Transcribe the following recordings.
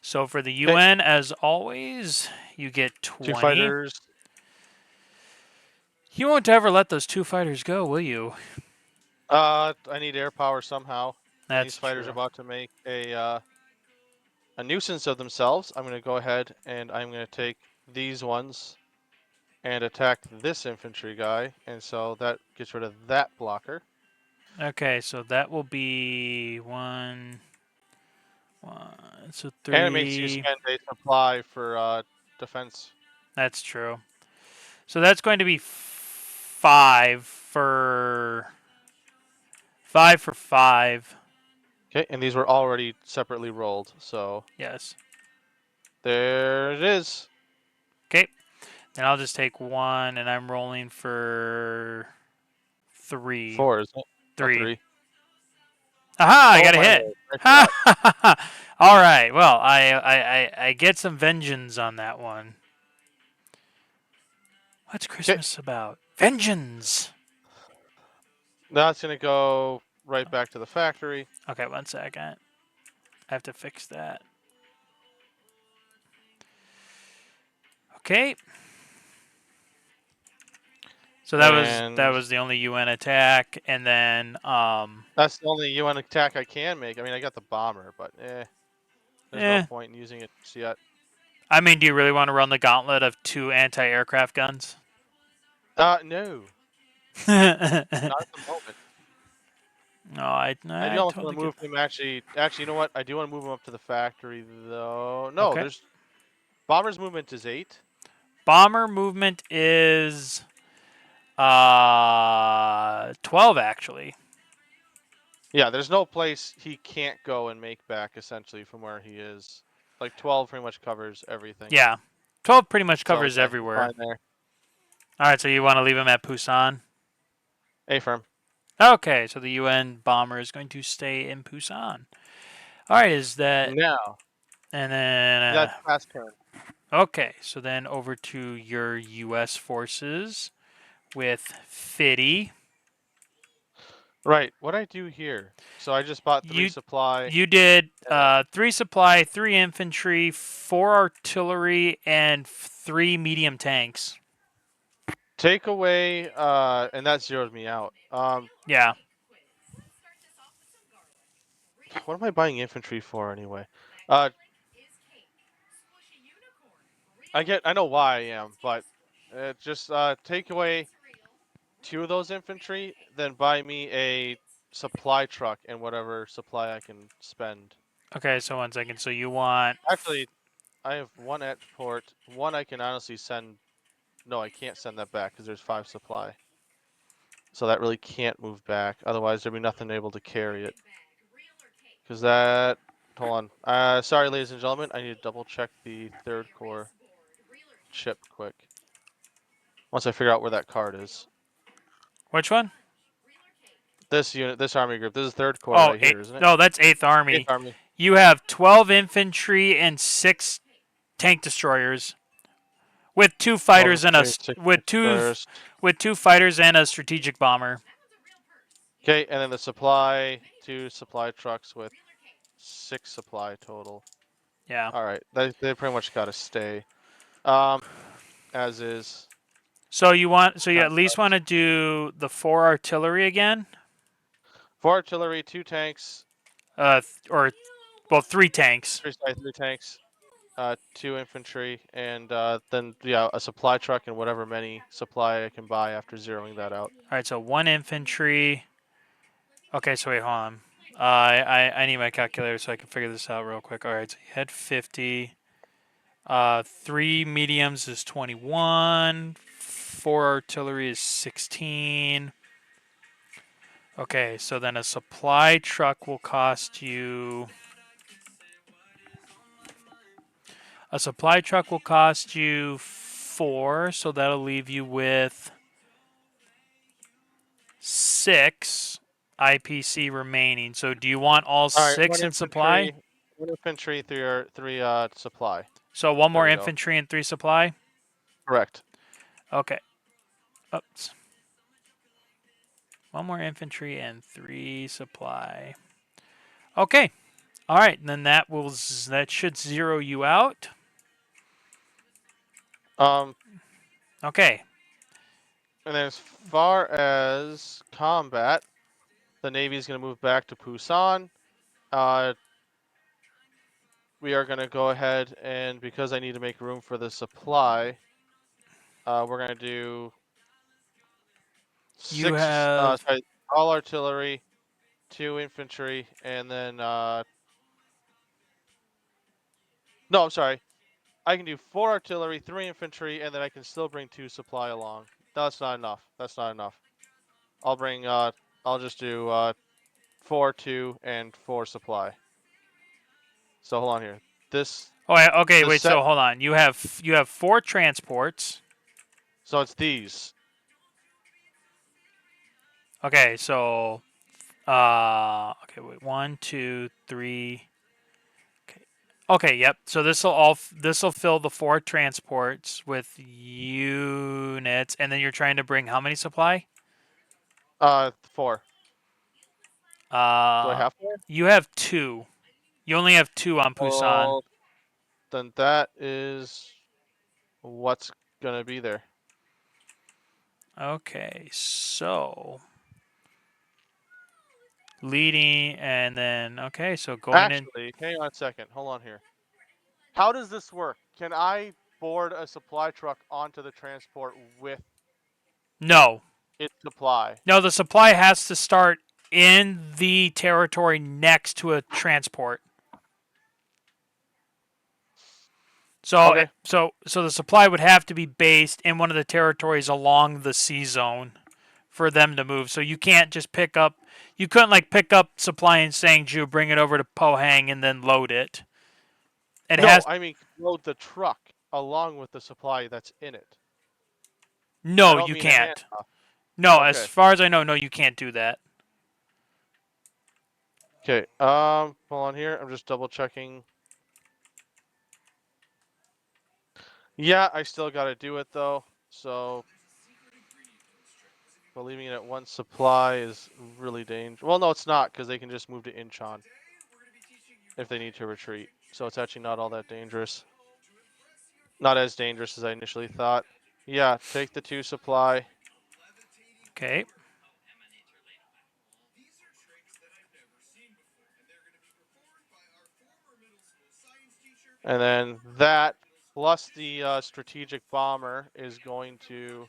So for the Okay. UN, as always, you get 2 20. fighters. You won't ever let those 2 fighters go, will you? I need air power somehow. And these That's fighters are true. about to make a nuisance of themselves. I'm going to go ahead and I'm going to take these ones and attack this infantry guy. And so that gets rid of that blocker. Okay, so that will be so And it makes you 3. spend a supply for defense. That's true. So that's going to be 5 for 5. Okay, and these were already separately rolled. So Yes. there it is. Okay. Then I'll just take 1, and I'm rolling for 3. 4, isn't it? Oh, 3. 3. Aha! I Oh got a my hit. lord. Nice Ha shot. ha ha! All right. Well, I get some vengeance on that one. What's Okay, Christmas about? Vengeance. now it's going to go right back to the factory. Okay, 1 second. I have to fix that. Okay. So that And was the only UN attack, and then that's the only UN attack I can make. I mean, I got the bomber, but there's no eh. point in using it just yet. I mean, do you really want to run the gauntlet of 2 anti-aircraft guns? No, No, not at the moment. I do I almost want totally to get move that. him actually, you know what? I do want to move him up to the factory though. No, Okay. there's bomber's movement is 8. Bomber movement is 12 actually. Yeah, there's no place he can't go and make back essentially from where he is. Like 12 pretty much covers everything. Yeah. 12 pretty much So covers yeah, he's everywhere. fine there. All right, so you want to leave him at Busan? A firm. Okay, so the UN bomber is going to stay in Busan. All right, is that Now, and then that's fast turn. okay, so then over to your US forces with Fitty. Right. What I do here? So I just bought 3 You supply. you did 3 supply, 3 infantry, 4 artillery, and 3 medium tanks. Take away, and that zeroed me out. Yeah. What am I buying infantry for anyway? Uh, I know why I am, but just take away 2 of those infantry, then buy me a supply truck and whatever supply I can spend. Okay, so 1 second. So you want Actually, I have 1 at port. 1 I can honestly send. No, I can't send that back because there's 5 supply. So that really can't move back. Otherwise, there'd be nothing able to carry it. Because that. Hold on. Sorry, ladies and gentlemen. I need to double check the 3rd Corps chip quick. Once I figure out where that card is. which one? This unit, this army group. This is 3rd Corps Oh, right here, isn't it? no, that's 8th 8th Army. Army. You have 12 infantry and 6 tank destroyers with 2 12 fighters and infantry, 6 destroyers. with 2 fighters and a strategic bomber. Okay, and then the supply, 2 supply trucks with 6 supply total. Yeah. All right, they pretty much got to stay, as is. So you That at least want sucks. to do the 4 artillery again? 4 artillery, 2 tanks, Or well, 3 tanks. 3 tanks, 2 infantry, and then yeah, a supply truck and whatever many supply I can buy after zeroing that out. All right, so 1 infantry. Okay, so wait, hold on. I need my calculator so I can figure this out real quick. All right, so you had 50. 3 mediums is 21. 4 artillery is 16. Okay, so then a supply truck will cost you. A supply truck will cost you 4, so that'll leave you with 6 IPC remaining. So do you want all All right, 6 in supply? 1 infantry, 3 supply. So 1 There more we go. infantry and 3 supply? Correct. Okay. Oops. 1 more infantry and 3 supply. Okay. All right, then that should zero you out. Um, Okay. and then as far as combat, the Navy is going to move back to Pusan. We are going to go ahead and because I need to make room for the supply, we're going to do You have all artillery, 2 infantry, and then no, I'm sorry. I can do 4 artillery, 3 infantry, and then I can still bring 2 supply along. That's not enough. That's not enough. I'll bring I'll just do 4, 2, and 4 supply. So hold on here. This okay, the wait, set. so hold on. You have 4 transports. So it's these. Okay, so okay, wait, 1, 2, 3. Okay. Okay, yep. So this will fill the 4 transports with units, and then you're trying to bring how many supply? 4. Do I Uh have 4? you have 2. You only have 2 on Pusan. Well, then that is what's gonna be there. Okay, so leading and then okay, so going in. Actually, hang on a second. Hold on here. How does this work? Can I board a supply truck onto the transport with No. its supply? No, the supply has to start in the territory next to a transport. So Okay. so the supply would have to be based in one of the territories along the sea zone for them to move. So you can't just pick up. You couldn't like pick up supply in Sangju, bring it over to Pohang, and then load it. It No, has I mean load the truck along with the supply that's in it. I no, don't you mean a can't. handoff. No, as Okay. far as I know, no, you can't do that. Okay. Hold on here. I'm just double checking. Yeah, I still got to do it though. So, but leaving it at 1 supply is really dangerous. Well, no, it's not because they can just move to Incheon if they need to retreat. So it's actually not all that dangerous. Not as dangerous as I initially thought. Yeah, take the 2 supply. Okay. And then that plus the strategic bomber is going to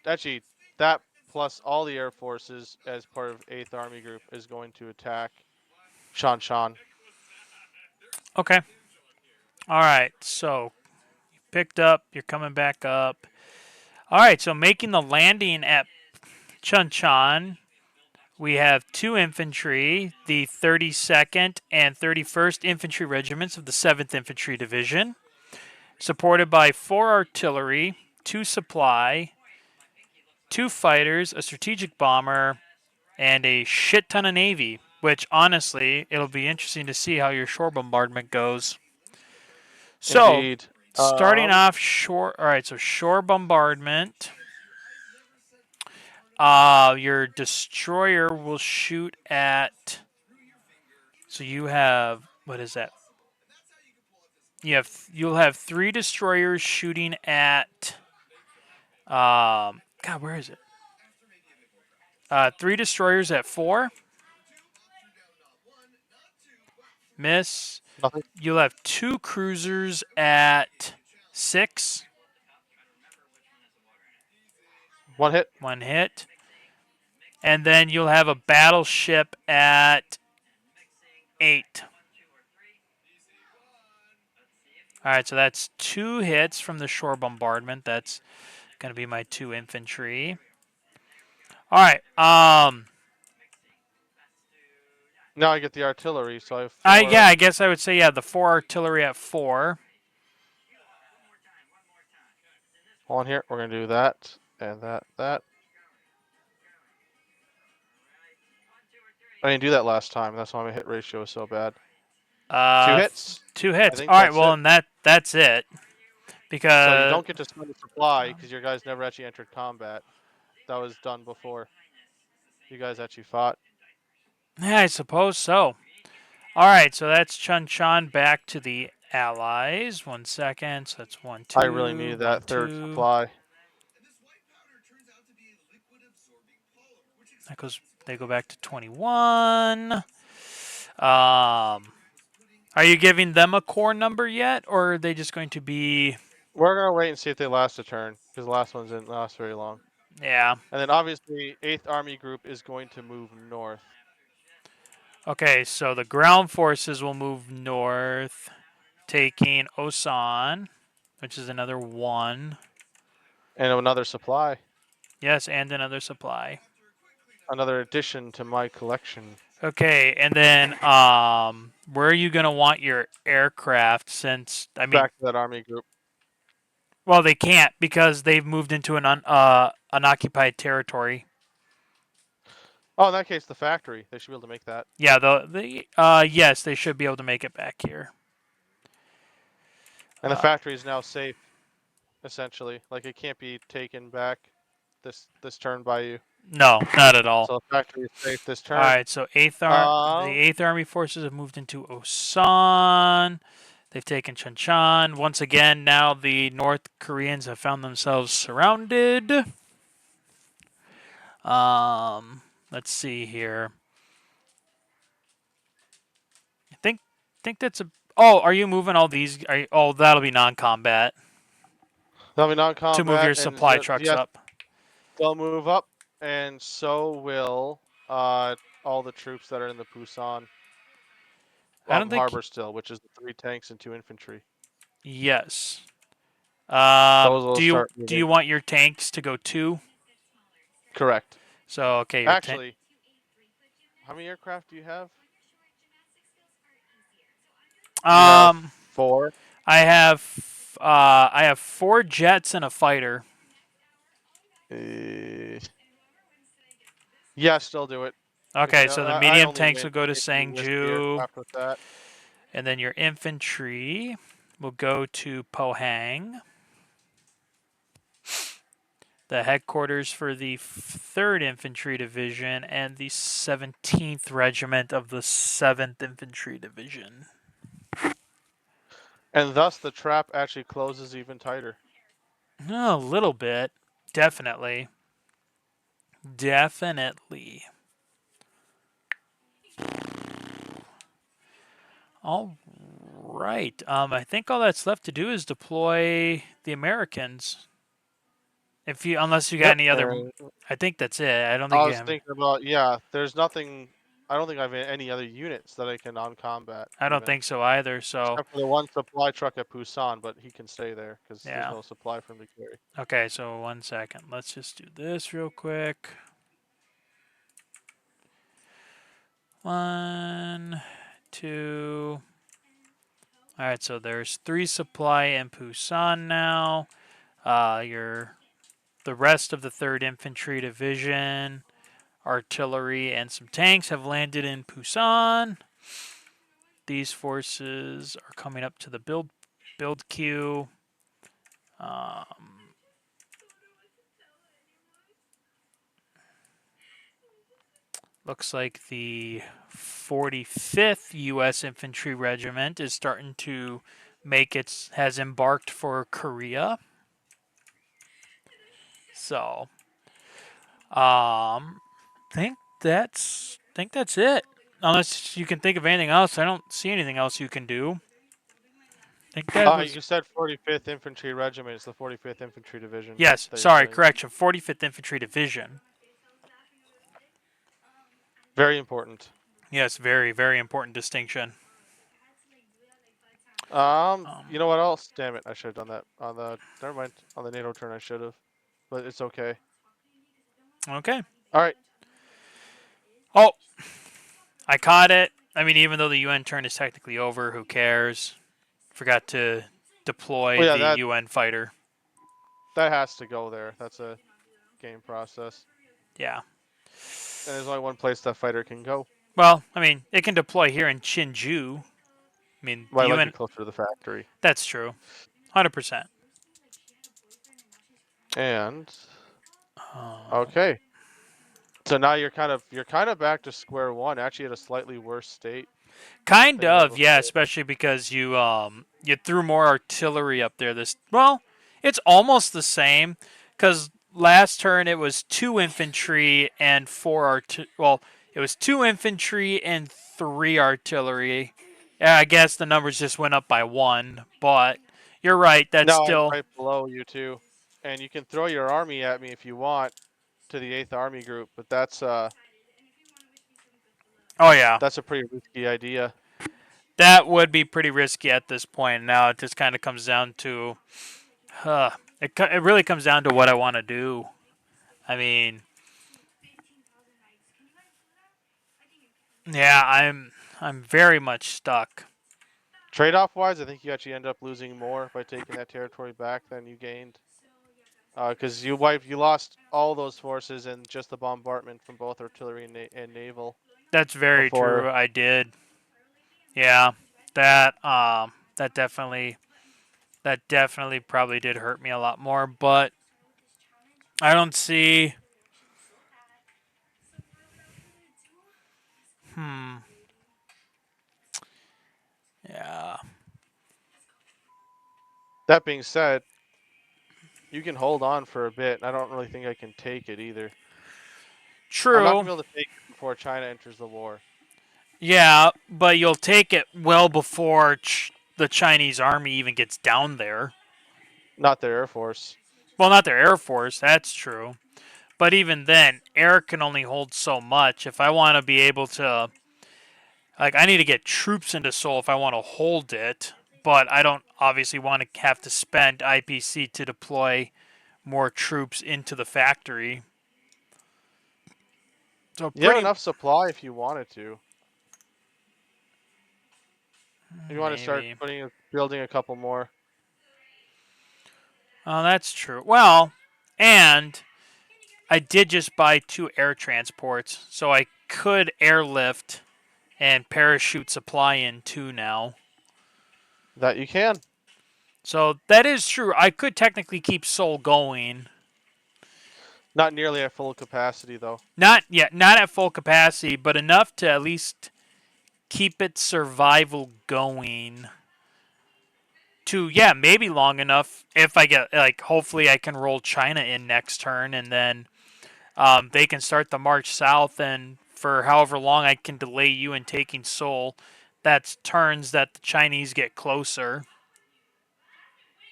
actually that plus all the air forces as part of 8th Army Group is going to attack Shan Shan. Okay. All right. So you picked up. You're coming back up. All right. So making the landing at Chuncheon, we have 2 infantry, the 32nd and 31st Infantry Regiments of the 7th Infantry Division, supported by 4 artillery, 2 supply, 2 fighters, a strategic bomber, and a shit ton of navy. Which honestly, it'll be interesting to see how your shore bombardment goes. So, Indeed. starting off shore. All right, so shore bombardment. Your destroyer will shoot at. So you have what is that? You'll have 3 destroyers shooting at. God, where is it? 3 destroyers at 4. Miss. Nothing. You'll have 2 cruisers at 6. 1 hit. 1 hit. And then you'll have a battleship at 8. All right, so that's 2 hits from the shore bombardment. That's going to be my 2 infantry. All right. Now I get the artillery, so I have 4. I guess I would say the 4 artillery at 4. On here, we're gonna do that and that. I didn't do that last time. That's why my hit ratio is so bad. 2 Uh, hits. 2 I hits. think All right. that's Well, it. and that's it So you because don't get to spend the supply because your guys never actually entered combat. That was done before you guys actually fought. yeah, I suppose so. All right, so that's Chun Chan back to the Allies. 1 second. So that's one, I really two, needed one, that third two. supply. That goes. They go back to 21. Are you giving them a core number yet, or are they just going to be? We're gonna wait and see if they last a turn because the last ones didn't last very long. Yeah. And then obviously 8th Army Group is going to move north. Okay, so the ground forces will move north, taking Osan, which is another 1. And another supply. Yes, and another supply. Another addition to my collection. Okay, and then where are you gonna want your aircraft? Since I mean, Back to that Army Group. well, they can't because they've moved into an unoccupied territory. Oh, in that case, the factory. They should be able to make that. Yeah, yes, they should be able to make it back here. And the factory is now safe, essentially. Like it can't be taken back this turn by you. No, not at all. So the factory is safe this All turn. right, so the Eighth Army forces have moved into Osan. They've taken Chanchan. Once again, now the North Koreans have found themselves surrounded. Let's see here. I think that's a. Oh, are you moving all these? Oh, that'll be non-combat They'll be to move non-combat, your and supply trucks yes, up. they'll move up, and so will all the troops that are in the Pusan I don't think. harbor still, which is the 3 tanks and 2 infantry. Yes. Those will Do you start do you moving. want your tanks to go 2? Correct. So okay, your tank. Actually, how many aircraft do you have? You have Um, 4. I have 4 jets and a fighter. Uh, yeah, still do it. Because Okay, so the I medium only tanks will win go to if you list the Sangju, aircraft with that. and then your infantry will go to Pohang. The headquarters for the 3rd Infantry Division and the 17th Regiment of the 7th Infantry Division. And thus the trap actually closes even tighter. A little bit. Definitely. Definitely. All right. I think all that's left to do is deploy the Americans. Unless you got Yep. any other, And I think that's it. I don't think I you was have. thinking about, yeah, there's nothing. I don't think I have any other units that I can on combat, I don't even. think so either. So Except for the one supply truck at Busan, but he can stay there because there's yeah. no supply for him to carry. Okay. So 1 second. Let's just do this real quick. 1, 2. All right. So there's 3 supply in Busan now. The rest of the 3rd Infantry Division, artillery, and some tanks have landed in Busan. These forces are coming up to the build queue. Looks like the 45th U.S. Infantry Regiment is starting to has embarked for Korea. So, think that's it. Unless you can think of anything else, I don't see anything else you can do. I think that was You said 45th Infantry Regiment. It's the 45th Infantry Division yes. that you're Sorry, saying. correction. 45th Infantry Division. Very important. Yes, very very important distinction. You know what else? Damn it! I should have done that on the. Never mind. On the NATO turn, I should have, but it's okay. Okay. All right. Oh, I caught it. I mean, even though the UN turn is technically over, who cares? Forgot to Oh deploy yeah, the that UN fighter. that has to go there. That's a game process, Yeah. and there's only one place that fighter can go. Well, I mean, it can deploy here in Chinju. I mean, Well, the I like to UN. be closer to the factory. That's true. 100%. And Um, okay, so now you're kind of back to square one. Actually, at a slightly worse state. Kind than you had of, yeah, before. especially because you threw more artillery up there. It's almost the same because last turn it was 2 infantry and it was 2 infantry and 3 artillery. Yeah, I guess the numbers just went up by one, but you're right. That's No, I'm still. right below you too, and you can throw your army at me if you want to the 8th Army Group, but Oh yeah, that's a pretty risky idea. that would be pretty risky at this point. Now it just kind of comes down to, uh, it really comes down to what I want to do. I mean, yeah, I'm very much stuck. Trade-off wise, I think you actually end up losing more by taking that territory back than you gained. Because you lost all those forces and just the bombardment from both artillery and naval That's very true. before. I did. Yeah, that definitely probably did hurt me a lot more, but I don't see. Hmm. Yeah. That being said, you can hold on for a bit. I don't really think I can take it either. I'm not True. gonna be able to take it before China enters the war. Yeah, but you'll take it well before the Chinese army even gets down there. Not their air force. Well, not their air force. That's true. But even then, air can only hold so much. If I want to be able to, like, I need to get troops into Seoul if I want to hold it. But I don't obviously want to have to spend IPC to deploy more troops into the factory. So You have pretty enough supply if you wanted to. If you want to start maybe. building a couple more. Oh, that's true. Well, and I did just buy 2 air transports, so I could airlift and parachute supply in too now. That you can. So that is true. I could technically keep Seoul going. Not nearly at full capacity though. Not yet, not at full capacity, but enough to at least keep its survival going. To yeah, maybe long enough if I get like hopefully I can roll China in next turn and then they can start the march south and for however long I can delay you in taking Seoul, that's turns that the Chinese get closer.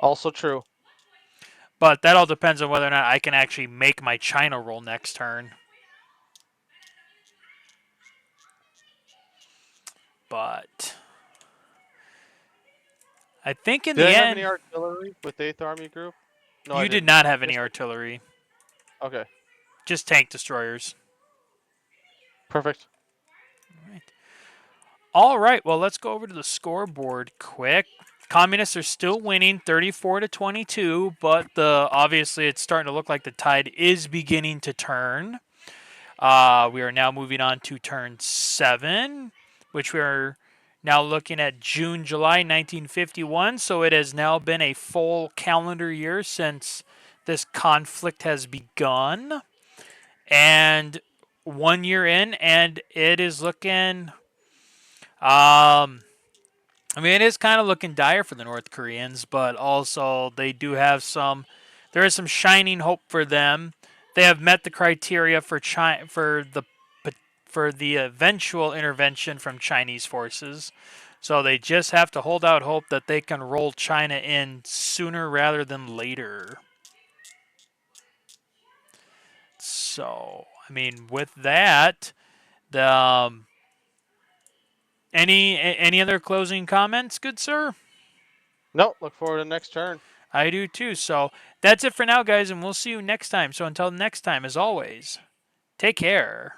Also true. But that all depends on whether or not I can actually make my China roll next turn. But I think in Did I the have any end, artillery with 8th Army Group? No, I you did didn't. not have any Yes, I artillery, did. Okay. just tank destroyers. Perfect. All right, well, let's go over to the scoreboard quick. Communists are still winning 34 to 22, but obviously it's starting to look like the tide is beginning to turn. We are now moving on to turn 7, which we are now looking at June, July 1951. So it has now been a full calendar year since this conflict has begun. And 1 year in, and it is looking. I mean, it is kind of looking dire for the North Koreans, but also they do have some. There is some shining hope for them. They have met the criteria for for the eventual intervention from Chinese forces. So they just have to hold out hope that they can roll China in sooner rather than later. So, I mean, with that, the any other closing comments, good sir? No, look forward to next turn. I do too. So that's it for now, guys, and we'll see you next time. So until next time, as always, take care.